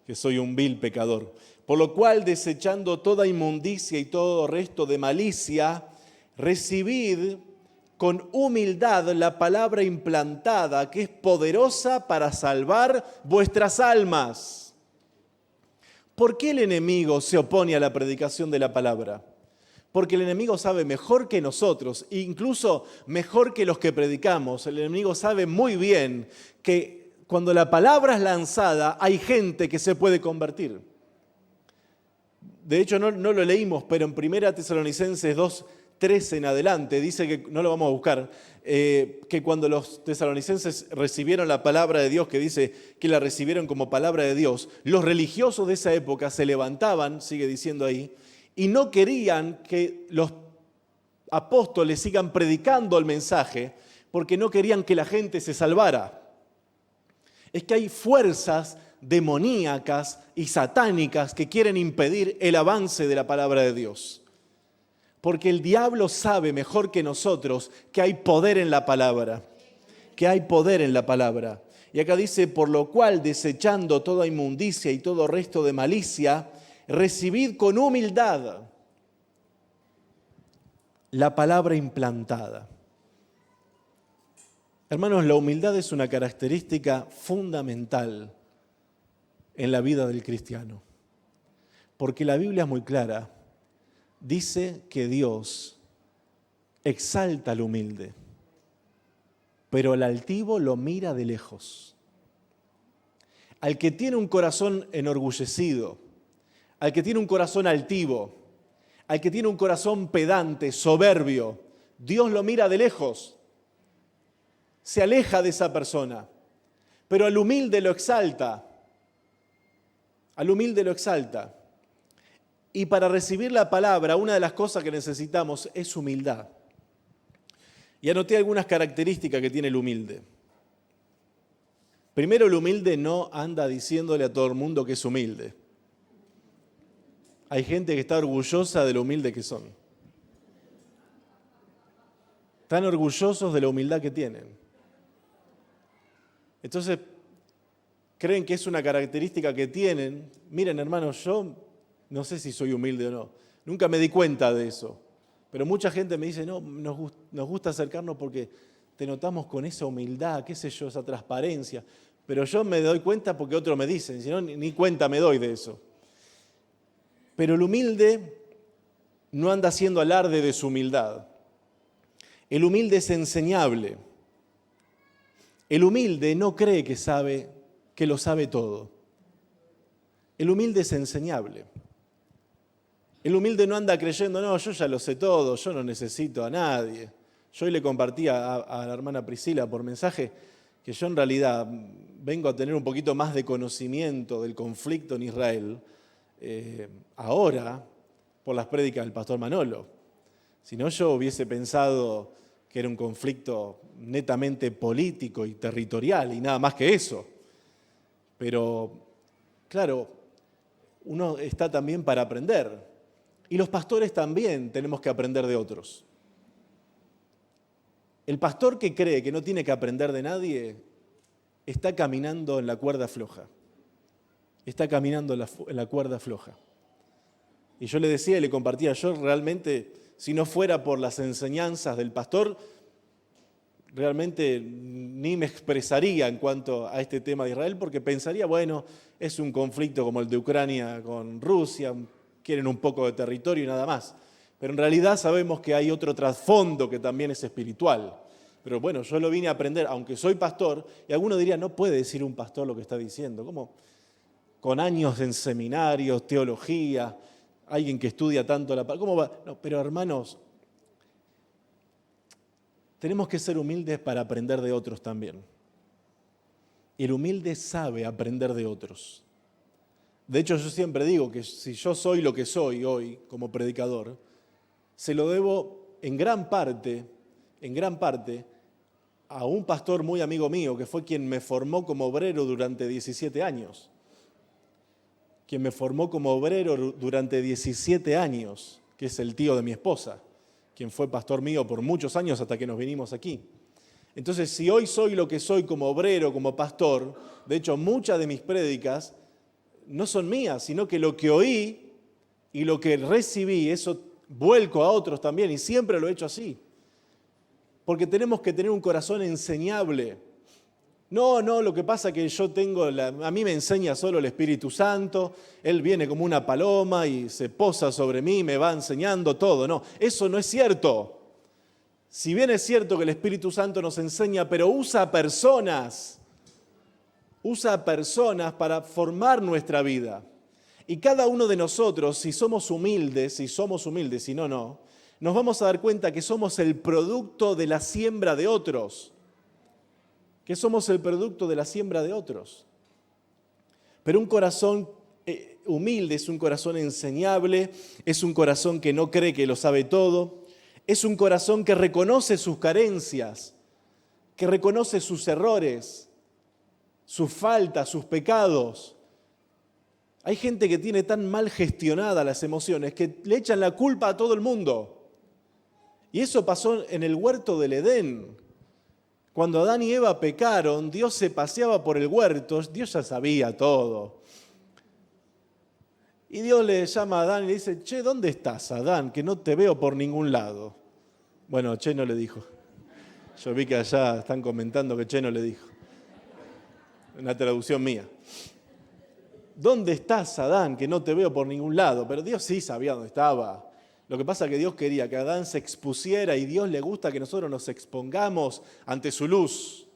que soy un vil pecador. Por lo cual, desechando toda inmundicia y todo resto de malicia, recibid con humildad la palabra implantada, que es poderosa para salvar vuestras almas. ¿Por qué el enemigo se opone a la predicación de la palabra? Porque el enemigo sabe mejor que nosotros, incluso mejor que los que predicamos. El enemigo sabe muy bien que cuando la palabra es lanzada, hay gente que se puede convertir. De hecho, no lo leímos, pero en 1 Tesalonicenses 2, 13 en adelante, dice que, no lo vamos a buscar, que cuando los tesalonicenses recibieron la palabra de Dios, que dice que la recibieron como palabra de Dios, los religiosos de esa época se levantaban, sigue diciendo ahí, y no querían que los apóstoles sigan predicando el mensaje, porque no querían que la gente se salvara. Es que hay fuerzas demoníacas y satánicas que quieren impedir el avance de la palabra de Dios. Porque el diablo sabe mejor que nosotros que hay poder en la palabra, que hay poder en la palabra. Y acá dice, por lo cual, desechando toda inmundicia y todo resto de malicia, recibid con humildad la palabra implantada. Hermanos, la humildad es una característica fundamental en la vida del cristiano. Porque la Biblia es muy clara. Dice que Dios exalta al humilde, pero al altivo lo mira de lejos. Al que tiene un corazón enorgullecido, al que tiene un corazón altivo, al que tiene un corazón pedante, soberbio, Dios lo mira de lejos. Se aleja de esa persona, pero al humilde lo exalta. Al humilde lo exalta. Y para recibir la palabra, una de las cosas que necesitamos es humildad. Y anoté algunas características que tiene el humilde. Primero, el humilde no anda diciéndole a todo el mundo que es humilde. Hay gente que está orgullosa de lo humilde que son. Están orgullosos de la humildad que tienen. Entonces, creen que es una característica que tienen. Miren, hermanos, yo no sé si soy humilde o no. Nunca me di cuenta de eso. Pero mucha gente me dice, no, nos gusta acercarnos porque te notamos con esa humildad, qué sé yo, esa transparencia. Pero yo me doy cuenta porque otros me dicen, si no, ni cuenta me doy de eso. Pero el humilde no anda haciendo alarde de su humildad. El humilde es enseñable. El humilde no cree que lo sabe todo. El humilde es enseñable. El humilde no anda creyendo, no, yo ya lo sé todo, yo no necesito a nadie. Yo hoy le compartí a la hermana Priscila por mensaje que yo en realidad vengo a tener un poquito más de conocimiento del conflicto en Israel ahora por las prédicas del pastor Manolo. Si no, yo hubiese pensado que era un conflicto netamente político y territorial y nada más que eso. Pero, claro, uno está también para aprender. Y los pastores también tenemos que aprender de otros. El pastor que cree que no tiene que aprender de nadie está caminando en la cuerda floja. Está caminando en la cuerda floja. Y yo le decía y le compartía, yo realmente, si no fuera por las enseñanzas del pastor, realmente ni me expresaría en cuanto a este tema de Israel, porque pensaría, bueno, es un conflicto como el de Ucrania con Rusia, quieren un poco de territorio y nada más. Pero en realidad sabemos que hay otro trasfondo que también es espiritual. Pero bueno, yo lo vine a aprender, aunque soy pastor, y alguno diría, no puede decir un pastor lo que está diciendo. ¿Cómo? Con años en seminarios, teología, alguien que estudia tanto la palabra. ¿Cómo va? No, pero hermanos, tenemos que ser humildes para aprender de otros también. El humilde sabe aprender de otros. De hecho, yo siempre digo que si yo soy lo que soy hoy como predicador, se lo debo en gran parte, a un pastor muy amigo mío, que fue quien me formó como obrero durante 17 años. Quien me formó como obrero durante 17 años, que es el tío de mi esposa, quien fue pastor mío por muchos años hasta que nos vinimos aquí. Entonces, si hoy soy lo que soy como obrero, como pastor, de hecho, muchas de mis prédicas no son mías, sino que lo que oí y lo que recibí, eso vuelco a otros también, y siempre lo he hecho así. Porque tenemos que tener un corazón enseñable. No, lo que pasa es que yo a mí me enseña solo el Espíritu Santo, Él viene como una paloma y se posa sobre mí, me va enseñando todo. No, eso no es cierto. Si bien es cierto que el Espíritu Santo nos enseña, pero usa personas para formar nuestra vida. Y cada uno de nosotros, si somos humildes, si no, nos vamos a dar cuenta que somos el producto de la siembra de otros. Que somos el producto de la siembra de otros. Pero un corazón humilde es un corazón enseñable, es un corazón que no cree que lo sabe todo, es un corazón que reconoce sus carencias, que reconoce sus errores, sus faltas, sus pecados. Hay gente que tiene tan mal gestionadas las emociones que le echan la culpa a todo el mundo. Y eso pasó en el huerto del Edén. Cuando Adán y Eva pecaron, Dios se paseaba por el huerto, Dios ya sabía todo. Y Dios le llama a Adán y le dice, che, ¿dónde estás, Adán? Que no te veo por ningún lado. Bueno, che no le dijo. Yo vi que allá están comentando que che no le dijo. Una traducción mía. ¿Dónde estás, Adán? Que no te veo por ningún lado. Pero Dios sí sabía dónde estaba. Lo que pasa es que Dios quería que Adán se expusiera y Dios le gusta que nosotros nos expongamos ante su luz.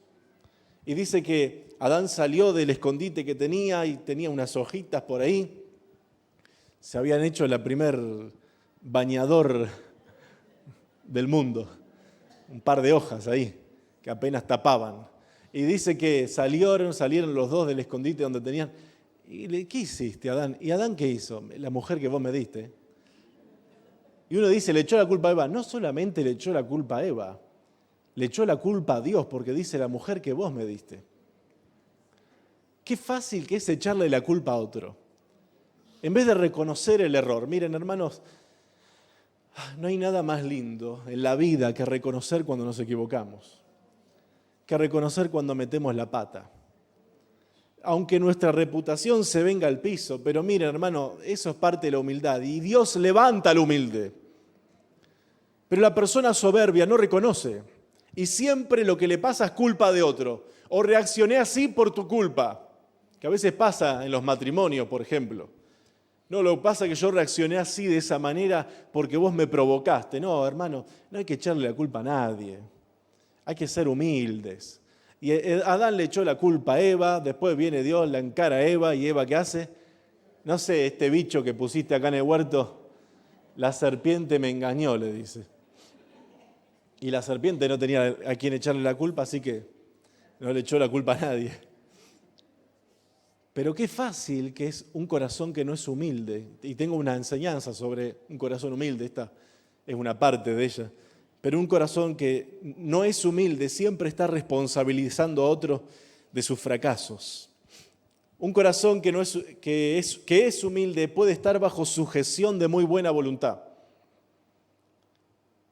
Y dice que Adán salió del escondite que tenía y tenía unas hojitas por ahí. Se habían hecho la primer bañador del mundo. Un par de hojas ahí, que apenas tapaban. Y dice que salieron los dos del escondite donde tenían. Y ¿qué hiciste, Adán? ¿Y Adán qué hizo? La mujer que vos me diste. Y uno dice, le echó la culpa a Eva. No solamente le echó la culpa a Eva, le echó la culpa a Dios, porque dice la mujer que vos me diste. Qué fácil que es echarle la culpa a otro. En vez de reconocer el error. Miren, hermanos, no hay nada más lindo en la vida que reconocer cuando nos equivocamos, que reconocer cuando metemos la pata. Aunque nuestra reputación se venga al piso, pero miren, hermano, eso es parte de la humildad y Dios levanta al humilde. Pero la persona soberbia no reconoce y siempre lo que le pasa es culpa de otro. O reaccioné así por tu culpa, que a veces pasa en los matrimonios, por ejemplo. No, lo que pasa es que yo reaccioné así, de esa manera, porque vos me provocaste. No, hermano, no hay que echarle la culpa a nadie. Hay que ser humildes. Y Adán le echó la culpa a Eva, después viene Dios, la encara a Eva, y Eva, ¿qué hace? No sé, este bicho que pusiste acá en el huerto, la serpiente me engañó, le dice. Y la serpiente no tenía a quien echarle la culpa, así que no le echó la culpa a nadie. Pero qué fácil que es un corazón que no es humilde. Y tengo una enseñanza sobre un corazón humilde, esta es una parte de ella. Pero un corazón que no es humilde siempre está responsabilizando a otro de sus fracasos. Un corazón que es humilde puede estar bajo sujeción de muy buena voluntad.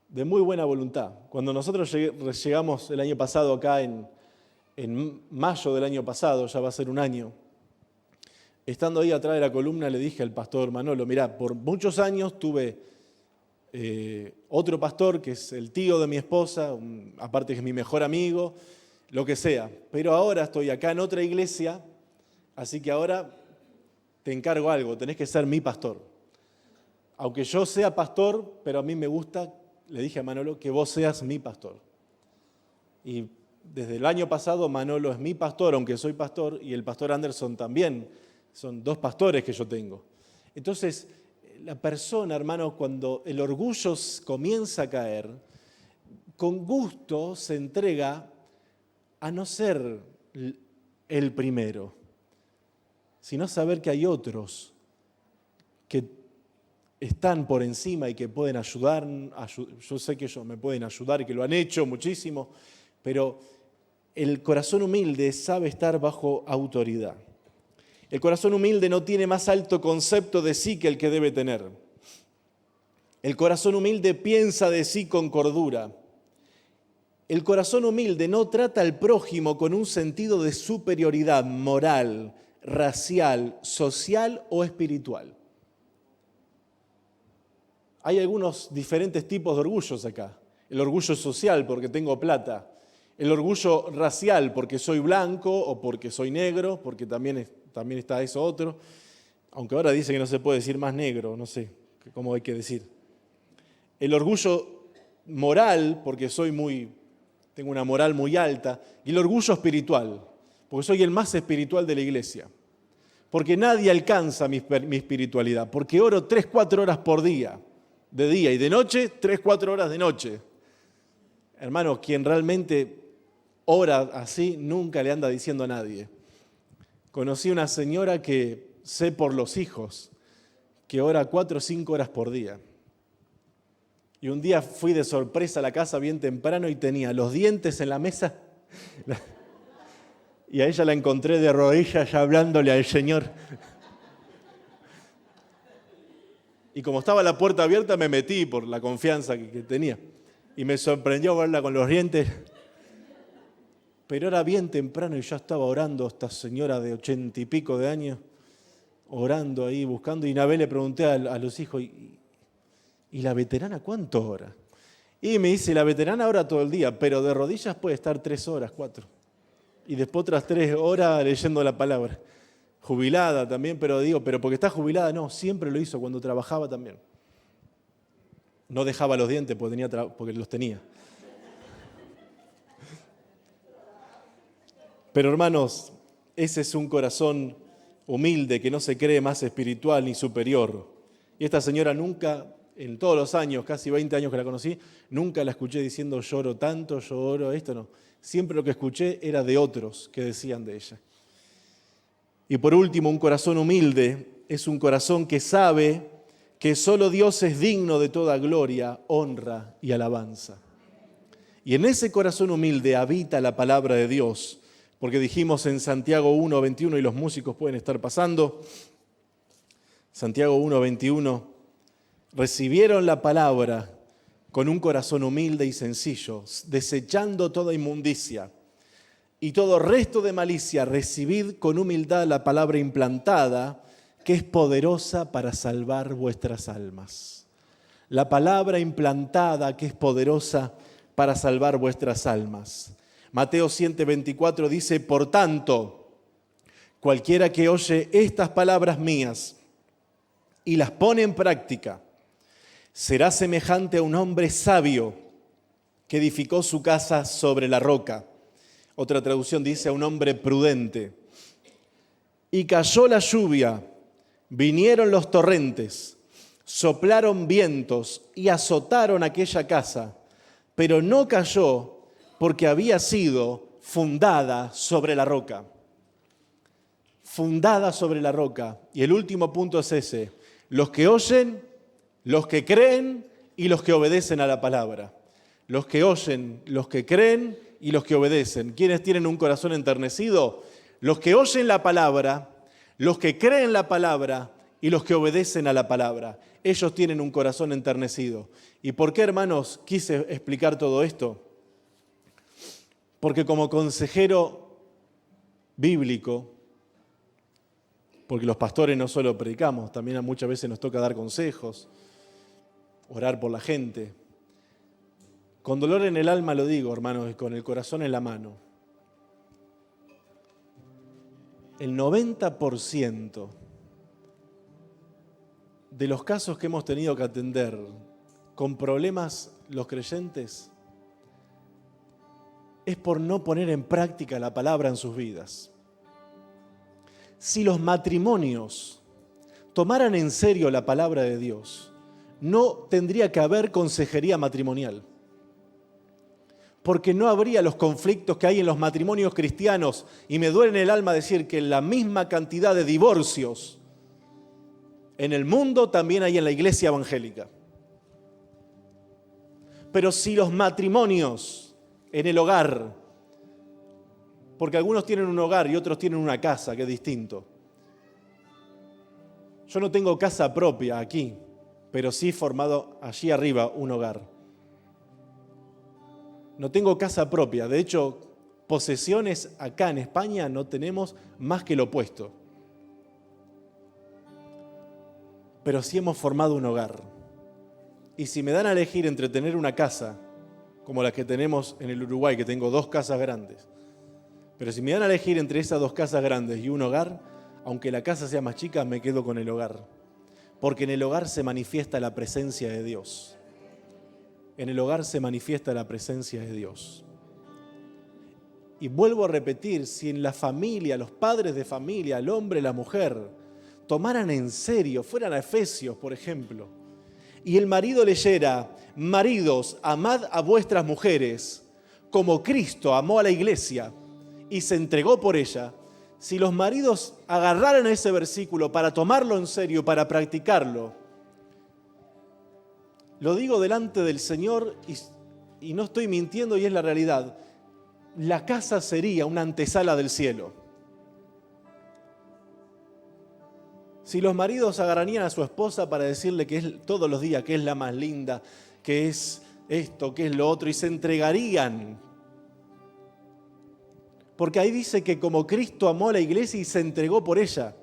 De muy buena voluntad. Cuando nosotros llegamos el año pasado acá, en mayo del año pasado, ya va a ser un año, estando ahí atrás de la columna le dije al pastor Manolo, mirá, por muchos años tuve otro pastor que es el tío de mi esposa, aparte que es mi mejor amigo, lo que sea. Pero ahora estoy acá en otra iglesia, así que ahora te encargo algo, tenés que ser mi pastor. Aunque yo sea pastor, pero a mí me gusta, le dije a Manolo, que vos seas mi pastor. Y desde el año pasado Manolo es mi pastor, aunque soy pastor, y el pastor Anderson también. Son dos pastores que yo tengo. Entonces, la persona, hermano, cuando el orgullo comienza a caer, con gusto se entrega a no ser el primero, sino saber que hay otros que están por encima y que pueden ayudar. Yo sé que ellos me pueden ayudar y que lo han hecho muchísimo, pero el corazón humilde sabe estar bajo autoridad. El corazón humilde no tiene más alto concepto de sí que el que debe tener. El corazón humilde piensa de sí con cordura. El corazón humilde no trata al prójimo con un sentido de superioridad moral, racial, social o espiritual. Hay algunos diferentes tipos de orgullos acá. El orgullo social porque tengo plata. El orgullo racial porque soy blanco o porque soy negro, porque también está eso otro. Aunque ahora dice que no se puede decir más negro, no sé cómo hay que decir. El orgullo moral porque tengo una moral muy alta. Y el orgullo espiritual porque soy el más espiritual de la iglesia. Porque nadie alcanza mi espiritualidad. Porque oro 3-4 horas por día. de día y de noche, 3, 4 horas de noche. Hermano, quien realmente ora así nunca le anda diciendo a nadie. Conocí una señora que sé por los hijos, que ora 4 o 5 horas por día. Y un día fui de sorpresa a la casa bien temprano y tenía los dientes en la mesa. Y a ella la encontré de rodillas ya hablándole al Señor. Y como estaba la puerta abierta, me metí por la confianza que tenía. Y me sorprendió verla con los dientes. Pero era bien temprano y ya estaba orando esta señora de 80 y pico de años, orando ahí, buscando. Y una vez le pregunté a los hijos, ¿y la veterana cuánto ora? Y me dice, la veterana ora todo el día, pero de rodillas puede estar 3 horas, 4. Y después otras 3 horas leyendo la palabra. Jubilada también, pero porque está jubilada, no, siempre lo hizo cuando trabajaba también. No dejaba los dientes porque los tenía. Pero hermanos, ese es un corazón humilde que no se cree más espiritual ni superior. Y esta señora nunca, en todos los años, casi 20 años que la conocí, nunca la escuché diciendo lloro tanto, lloro esto, no. Siempre lo que escuché era de otros que decían de ella. Y por último, un corazón humilde es un corazón que sabe que solo Dios es digno de toda gloria, honra y alabanza. Y en ese corazón humilde habita la palabra de Dios, porque dijimos en Santiago 1:21, y los músicos pueden estar pasando, Santiago 1:21, recibieron la palabra con un corazón humilde y sencillo, desechando toda inmundicia y todo resto de malicia, recibid con humildad la palabra implantada, que es poderosa para salvar vuestras almas. La palabra implantada que es poderosa para salvar vuestras almas. Mateo 7:24 dice, por tanto, cualquiera que oye estas palabras mías y las pone en práctica, será semejante a un hombre sabio que edificó su casa sobre la roca. Otra traducción dice a un hombre prudente. Y cayó la lluvia, vinieron los torrentes, soplaron vientos y azotaron aquella casa, pero no cayó porque había sido fundada sobre la roca. Fundada sobre la roca. Y el último punto es ese. Los que oyen, los que creen y los que obedecen a la palabra. Los que oyen, los que creen y los que obedecen. ¿Quiénes tienen un corazón enternecido? Los que oyen la palabra, los que creen la palabra y los que obedecen a la palabra. Ellos tienen un corazón enternecido. ¿Y por qué, hermanos, quise explicar todo esto? Porque como consejero bíblico, porque los pastores no solo predicamos, también muchas veces nos toca dar consejos, orar por la gente. Con dolor en el alma lo digo, hermanos, y con el corazón en la mano. El 90% de los casos que hemos tenido que atender con problemas los creyentes es por no poner en práctica la palabra en sus vidas. Si los matrimonios tomaran en serio la palabra de Dios, no tendría que haber consejería matrimonial. Porque no habría los conflictos que hay en los matrimonios cristianos. Y me duele en el alma decir que la misma cantidad de divorcios en el mundo también hay en la iglesia evangélica. Pero si los matrimonios en el hogar, porque algunos tienen un hogar y otros tienen una casa, que es distinto. Yo no tengo casa propia aquí, pero sí formado allí arriba un hogar. No tengo casa propia, de hecho, posesiones acá en España no tenemos más que lo opuesto. Pero sí hemos formado un hogar. Y si me dan a elegir entre tener una casa, como la que tenemos en el Uruguay, que tengo 2 casas grandes, pero si me dan a elegir entre esas 2 casas grandes y un hogar, aunque la casa sea más chica, me quedo con el hogar. Porque en el hogar se manifiesta la presencia de Dios. En el hogar se manifiesta la presencia de Dios. Y vuelvo a repetir, si en la familia, los padres de familia, el hombre y la mujer, tomaran en serio, fueran a Efesios, por ejemplo, y el marido leyera: maridos, amad a vuestras mujeres, como Cristo amó a la iglesia y se entregó por ella. Si los maridos agarraran ese versículo para tomarlo en serio, para practicarlo, lo digo delante del Señor y no estoy mintiendo y es la realidad, la casa sería una antesala del cielo. Si los maridos agarrarían a su esposa para decirle que es todos los días que es la más linda, que es esto, que es lo otro, y se entregarían. Porque ahí dice que como Cristo amó a la iglesia y se entregó por ella.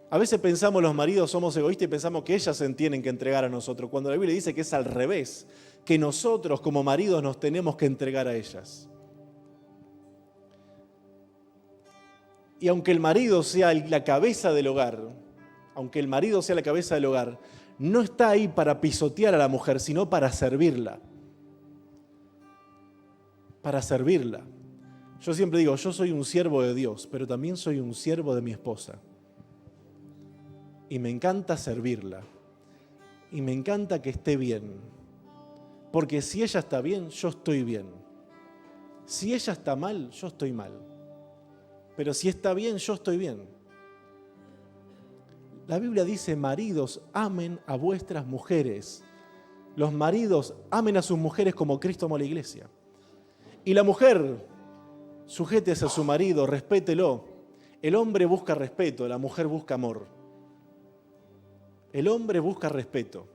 A veces pensamos los maridos somos egoístas y pensamos que ellas se tienen que entregar a nosotros, cuando la Biblia dice que es al revés, que nosotros como maridos nos tenemos que entregar a ellas. Y aunque el marido sea la cabeza del hogar, no está ahí para pisotear a la mujer, sino para servirla. Para servirla. Yo siempre digo, yo soy un siervo de Dios, pero también soy un siervo de mi esposa. Y me encanta servirla. Y me encanta que esté bien. Porque si ella está bien, yo estoy bien. Si ella está mal, yo estoy mal. Pero si está bien, yo estoy bien. La Biblia dice: maridos, amen a vuestras mujeres. Los maridos amen a sus mujeres como Cristo amó a la iglesia. Y la mujer, sujétese a su marido, respételo. El hombre busca respeto, la mujer busca amor. El hombre busca respeto.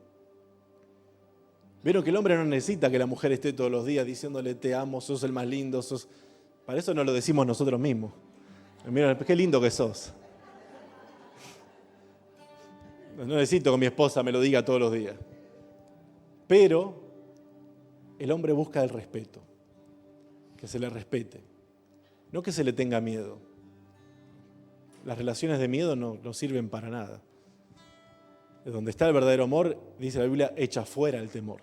Vieron que el hombre no necesita que la mujer esté todos los días diciéndole: te amo, sos el más lindo, sos... Para eso no lo decimos nosotros mismos. Mira, qué lindo que sos. No necesito que mi esposa me lo diga todos los días. Pero el hombre busca el respeto. Que se le respete. No que se le tenga miedo. Las relaciones de miedo no sirven para nada. De donde está el verdadero amor, dice la Biblia, echa fuera el temor.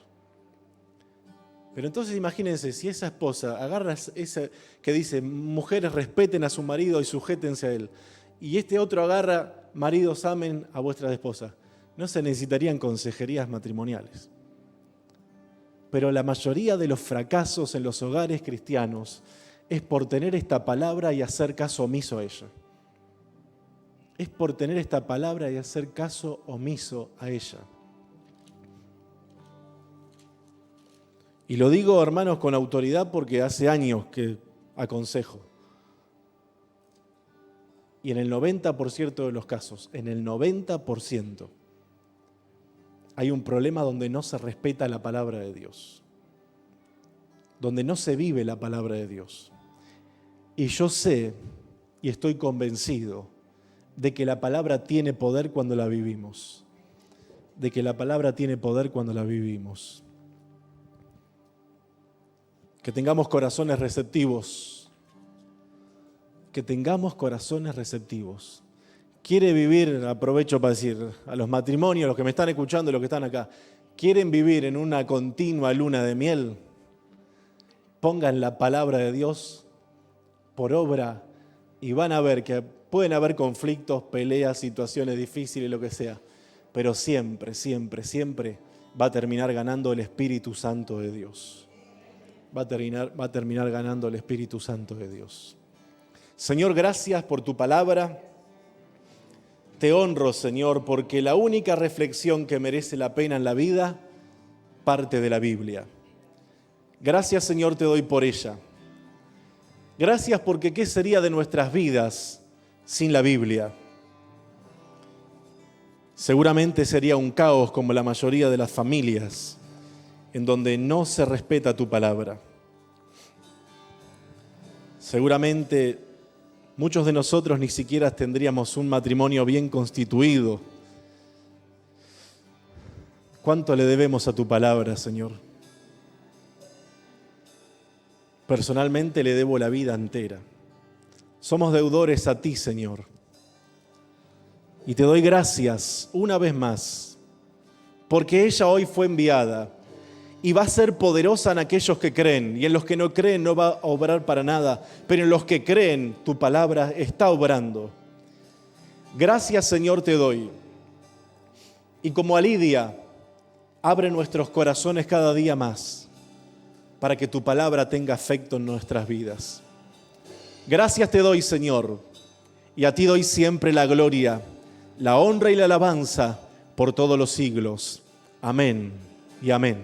Pero entonces imagínense, si esa esposa agarra esa que dice: mujeres respeten a su marido y sujétense a él, y este otro agarra: maridos amen a vuestras esposas, no se necesitarían consejerías matrimoniales. Pero la mayoría de los fracasos en los hogares cristianos es por tener esta palabra y hacer caso omiso a ella. Es por tener esta palabra y hacer caso omiso a ella. Y lo digo, hermanos, con autoridad porque hace años que aconsejo. Y en el 90% de los casos, en el 90%, hay un problema donde no se respeta la palabra de Dios. Donde no se vive la palabra de Dios. Y yo sé y estoy convencido de que la palabra tiene poder cuando la vivimos. De que la palabra tiene poder cuando la vivimos. Que tengamos corazones receptivos. Que tengamos corazones receptivos. Quiere vivir, aprovecho para decir, a los matrimonios, los que me están escuchando, los que están acá, quieren vivir en una continua luna de miel, pongan la palabra de Dios por obra y van a ver que pueden haber conflictos, peleas, situaciones difíciles, lo que sea, pero siempre, siempre, siempre va a terminar ganando el Espíritu Santo de Dios. Va a terminar ganando el Espíritu Santo de Dios. Señor, gracias por tu palabra. Te honro, Señor, porque la única reflexión que merece la pena en la vida parte de la Biblia. Gracias, Señor, te doy por ella. Gracias porque ¿qué sería de nuestras vidas sin la Biblia? Seguramente sería un caos como la mayoría de las familias, en donde no se respeta tu palabra. Seguramente muchos de nosotros ni siquiera tendríamos un matrimonio bien constituido. ¿Cuánto le debemos a tu palabra, Señor? Personalmente le debo la vida entera. Somos deudores a ti, Señor. Y te doy gracias una vez más, porque ella hoy fue enviada y va a ser poderosa en aquellos que creen, y en los que no creen no va a obrar para nada, pero en los que creen tu palabra está obrando. Gracias, Señor, te doy. Y como a Lidia, abre nuestros corazones cada día más para que tu palabra tenga efecto en nuestras vidas. Gracias te doy, Señor, y a ti doy siempre la gloria, la honra y la alabanza por todos los siglos. Amén y amén.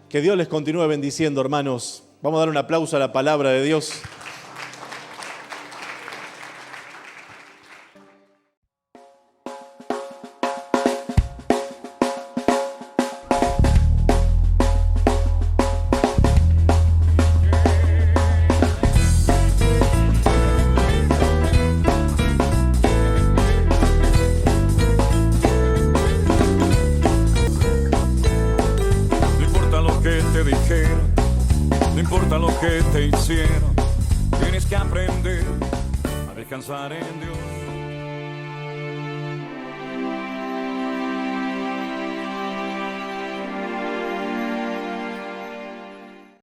Que Dios les continúe bendiciendo, hermanos. Vamos a dar un aplauso a la palabra de Dios. No importa lo que te hicieron, tienes que aprender a descansar en Dios.